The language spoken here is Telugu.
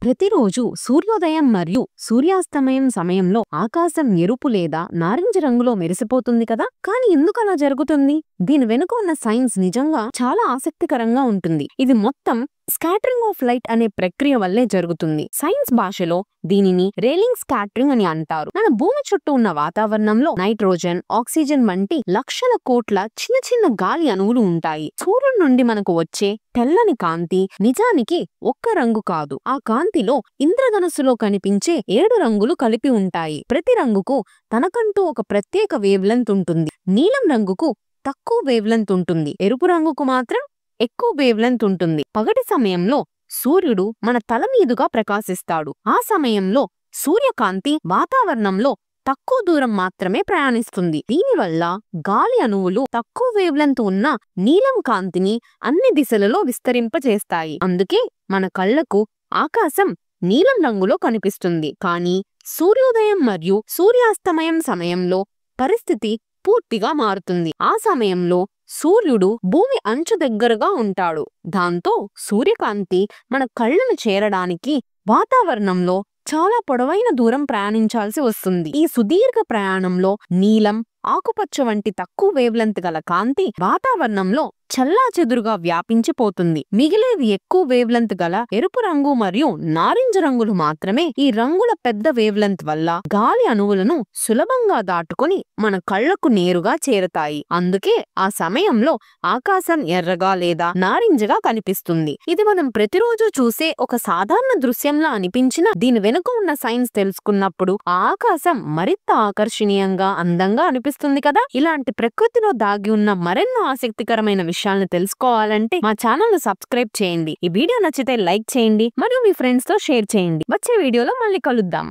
ప్రతిరోజు సూర్యోదయం మరియు సూర్యాస్తమయం సమయంలో ఆకాశం ఎరుపు లేదా నారింజ రంగులో మెరిసిపోతుంది కదా. కానీ ఎందుకు అలా జరుగుతుంది? దీని వెనుక ఉన్న సైన్స్ నిజంగా చాలా ఆసక్తికరంగా ఉంటుంది. ఇది మొత్తం స్కాటరింగ్ ఆఫ్ లైట్ అనే ప్రక్రియ వల్లే జరుగుతుంది. సైన్స్ భాషలో దీనిని రేలింగ్ స్కాటరింగ్ అని అంటారు. మన భూమి చుట్టూ ఉన్న వాతావరణంలో నైట్రోజన్, ఆక్సిజన్ వంటి లక్షల కోట్ల చిన్న చిన్న గాలి అణువులు ఉంటాయి. సూర్యుడి నుండి మనకు వచ్చే తెల్లని కాంతి నిజానికి ఒక్క రంగు కాదు. ఆ కాంతిలో ఇంద్రధనుస్సులో కనిపించే 7 రంగులు కలిపి ఉంటాయి. ప్రతి రంగుకు తనకంటూ ఒక ప్రత్యేక వేవ్ లెంత్ ఉంటుంది. నీలం రంగుకు తక్కువ వేవ్ లెంత్ ఉంటుంది. ఎరుపు రంగుకు మాత్రం ఎక్కువ వేవ్ లెంత్ ఉంటుంది. పగటి సమయంలో సూర్యుడు మన తల మీదుగా ప్రకాశిస్తాడు. ఆ సమయంలో సూర్యకాంతి వాతావరణంలో తక్కువ దూరం మాత్రమే ప్రయాణిస్తుంది. దీనివల్ల గాలి అణువులు తక్కువ వేవ్ లెంత్ ఉన్న నీలం కాంతిని అన్ని దిశలలో విస్తరింపజేస్తాయి. అందుకే మన కళ్లకు ఆకాశం నీలం రంగులో కనిపిస్తుంది. కానీ సూర్యోదయం మరియు సూర్యాస్తమయం సమయంలో పరిస్థితి పూర్తిగా మారుతుంది. ఆ సమయంలో సూర్యుడు భూమి అంచు దగ్గరగా ఉంటాడు. దాంతో సూర్యకాంతి మన కళ్ళను చేరడానికి వాతావరణంలో చాలా పొడవైన దూరం ప్రయాణించాల్సి వస్తుంది. ఈ సుదీర్ఘ ప్రయాణంలో నీలం, ఆకుపచ్చ వంటి తక్కువ వేవ్ లెంత్ గల కాంతి వాతావరణంలో చెల్లాచెదురుగా వ్యాపించిపోతుంది. మిగిలేది ఎక్కువ వేవ్ లెంత్ గల ఎరుపు రంగు మరియు నారింజ రంగులు మాత్రమే. ఈ రంగుల పెద్ద వేవ్ లెంత్ వల్ల గాలి అణువులను సులభంగా దాటుకొని మన కళ్లకు నేరుగా చేరతాయి. అందుకే ఆ సమయంలో ఆకాశం ఎర్రగా లేదా నారింజగా కనిపిస్తుంది. ఇది మనం ప్రతిరోజు చూసే ఒక సాధారణ దృశ్యంలా అనిపించిన దీని వెనుక ఉన్న సైన్స్ తెలుసుకున్నప్పుడు ఆ ఆకాశం మరింత ఆకర్షణీయంగా, అందంగా అనిపిస్తుంది కదా. ఇలాంటి ప్రకృతిలో దాగి ఉన్న మరెన్నో ఆసక్తికరమైన విషయాలను తెలుసుకోవాలంటే మా ఛానల్ ను సబ్స్క్రైబ్ చేయండి. ఈ వీడియో నచ్చితే లైక్ చేయండి మరియు మీ ఫ్రెండ్స్ తో షేర్ చేయండి. వచ్చే వీడియోలో మళ్ళీ కలుద్దాం.